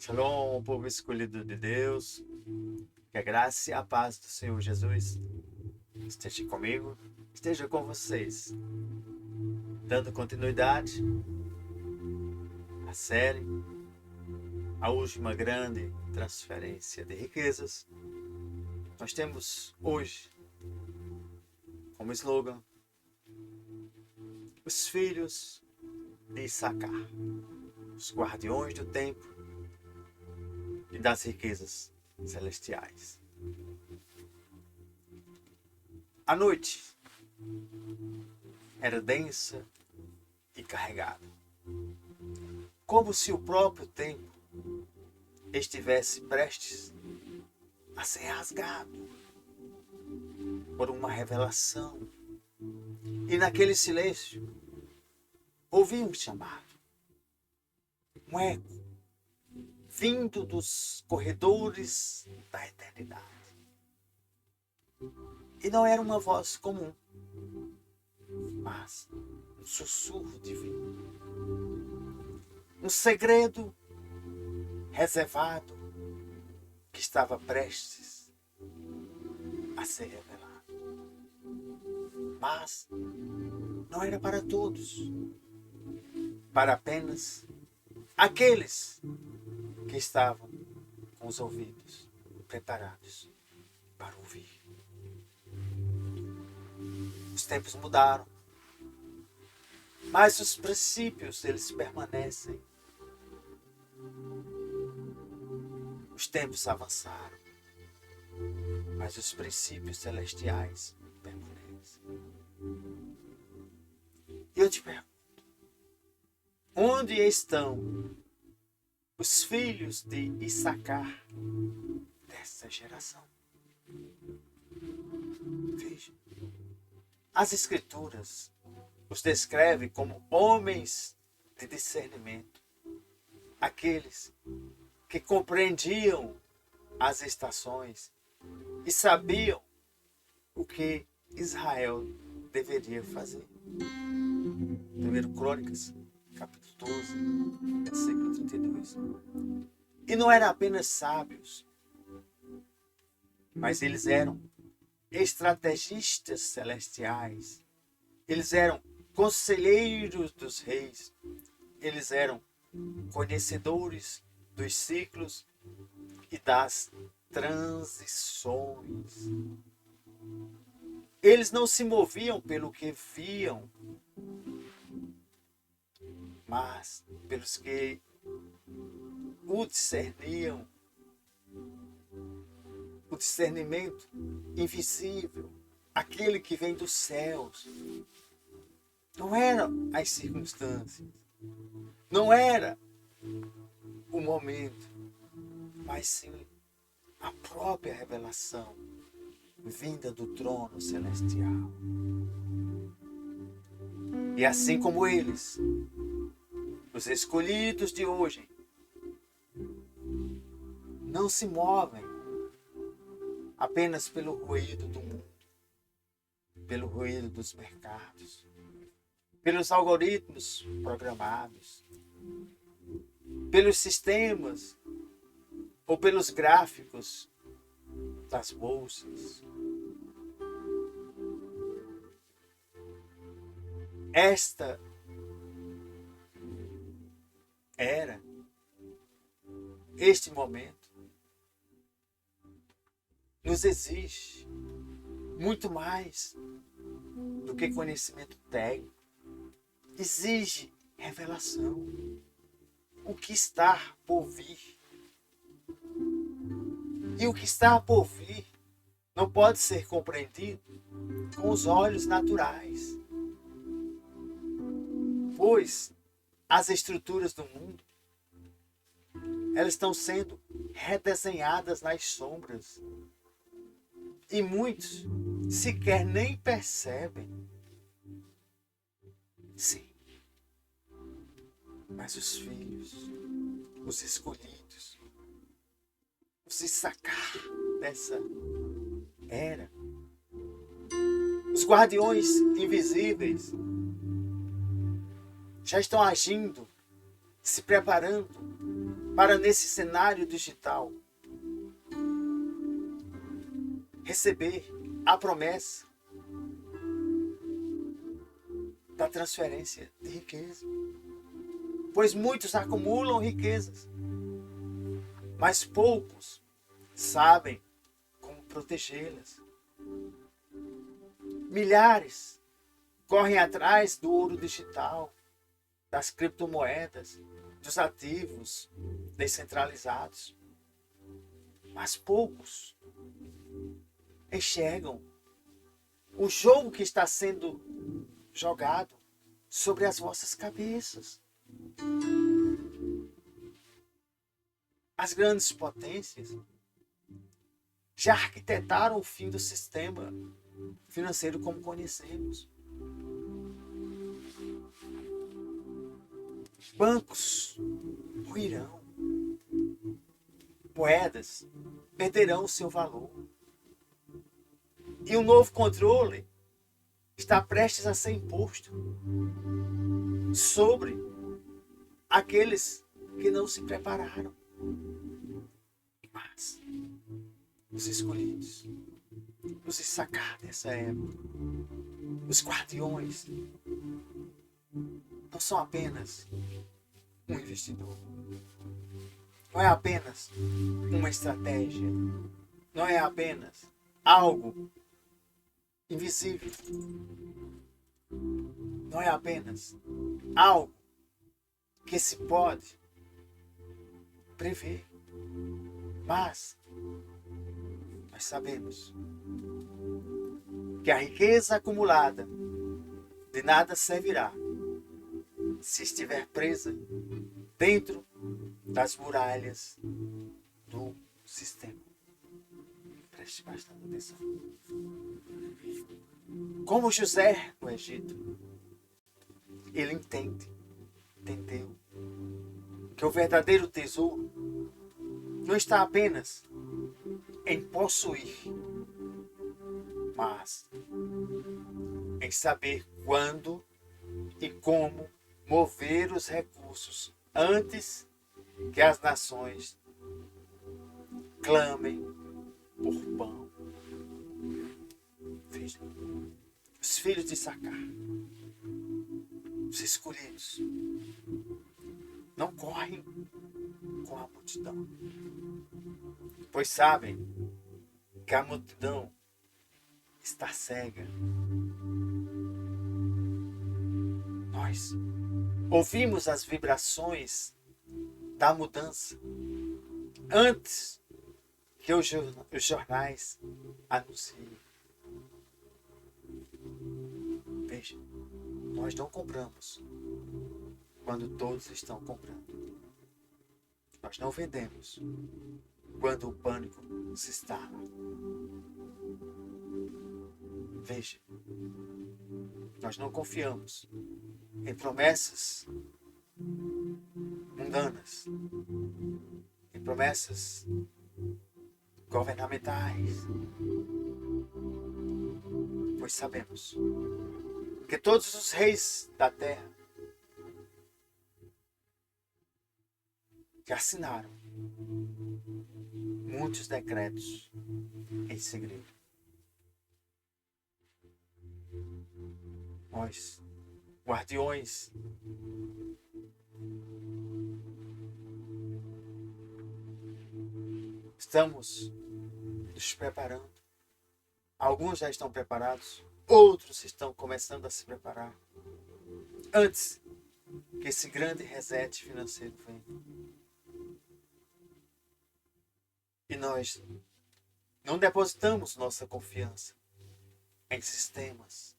Shalom, povo escolhido de Deus, que a graça e a paz do Senhor Jesus esteja comigo, esteja com vocês. Dando continuidade à série, a última grande transferência de riquezas, nós temos hoje como slogan os filhos de Issacar, os guardiões do tempo e das riquezas celestiais. A noite era densa e carregada, como se o próprio tempo estivesse prestes a ser rasgado por uma revelação. E naquele silêncio, ouvi um chamado, um eco, vindo dos corredores da eternidade. E não era uma voz comum, mas um sussurro divino. Um segredo reservado que estava prestes a ser revelado. Mas não era para todos, para apenas aqueles que estavam com os ouvidos preparados para ouvir. Os tempos mudaram, mas os princípios eles permanecem. Os tempos avançaram, mas os princípios celestiais permanecem. E eu te pergunto, onde estão os filhos de Issacar dessa geração? Veja, as Escrituras os descrevem como homens de discernimento, aqueles que compreendiam as estações e sabiam o que Israel deveria fazer. 1 Crônicas, capítulo 12, versículo 32. E não eram apenas sábios, mas eles eram estrategistas celestiais. Eles eram conselheiros dos reis. Eles eram conhecedores dos ciclos e das transições. Eles não se moviam pelo que viam, mas pelos que o discerniam. O discernimento invisível, aquele que vem dos céus. Não eram as circunstâncias, não era o momento, mas sim a própria revelação vinda do trono celestial. E assim como eles, os escolhidos de hoje, não se movem apenas pelo ruído do mundo, pelo ruído dos mercados, pelos algoritmos programados, pelos sistemas ou pelos gráficos das bolsas. Esta era, este momento, nos exige muito mais do que conhecimento técnico. Exige revelação. O que está por vir. E o que está por vir não pode ser compreendido com os olhos naturais. Pois as estruturas do mundo, elas estão sendo redesenhadas nas sombras. E muitos sequer nem percebem. Sim. Mas os filhos, os escolhidos, os Issacar dessa era, os guardiões invisíveis, já estão agindo, se preparando para nesse cenário digital receber a promessa da transferência de riqueza. Pois muitos acumulam riquezas, mas poucos sabem como protegê-las. Milhares correm atrás do ouro digital, das criptomoedas, dos ativos descentralizados, mas poucos enxergam o jogo que está sendo jogado sobre as vossas cabeças. As grandes potências já arquitetaram o fim do sistema financeiro como conhecemos. Bancos ruirão. Moedas perderão o seu valor. E um novo controle está prestes a ser imposto sobre aqueles que não se prepararam. Mas os escolhidos, os sacar dessa época, os guardiões, não são apenas um investidor. Não é apenas uma estratégia. Não é apenas algo invisível. Não é apenas algo que se pode prever. Mas nós sabemos que a riqueza acumulada de nada servirá se estiver presa dentro das muralhas do sistema. Preste bastante atenção. Como José no Egito, ele entendeu que o verdadeiro tesouro não está apenas em possuir, mas em saber quando e como mover os recursos antes que as nações clamem por pão. Veja, os filhos de Sacar, os escolhidos, não correm com a multidão, pois sabem que a multidão está cega. Nós ouvimos as vibrações da mudança antes que os jornais anunciem. Veja, nós não compramos quando todos estão comprando. Nós não vendemos quando o pânico se instala. Veja, nós não confiamos em promessas mundanas, em promessas governamentais, pois sabemos que todos os reis da terra que assinaram muitos decretos em segredo. Nós, guardiões estamos nos preparando. Alguns já estão preparados, outros estão começando a se preparar antes que esse grande reset financeiro venha. E nós não depositamos nossa confiança em sistemas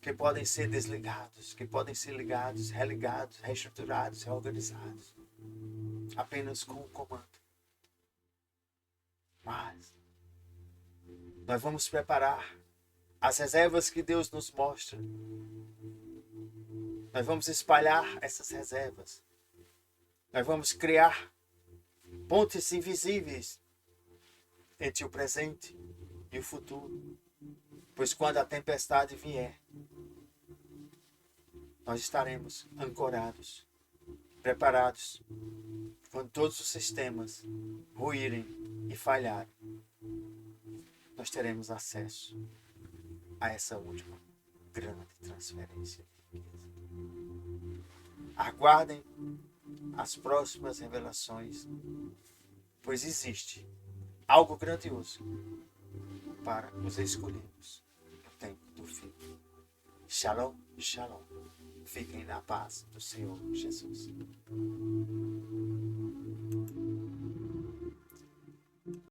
que podem ser desligados, que podem ser ligados, religados, reestruturados, reorganizados, apenas com o comando. Mas nós vamos preparar as reservas que Deus nos mostra. Nós vamos espalhar essas reservas. Nós vamos criar pontes invisíveis entre o presente e o futuro. Pois quando a tempestade vier, nós estaremos ancorados, preparados, quando todos os sistemas ruírem e falharem, nós teremos acesso a essa última grande transferência de riqueza. Aguardem as próximas revelações, pois existe algo grandioso para os escolhidos no tempo do fim. Shalom, shalom. Fiquem na paz do Senhor Jesus.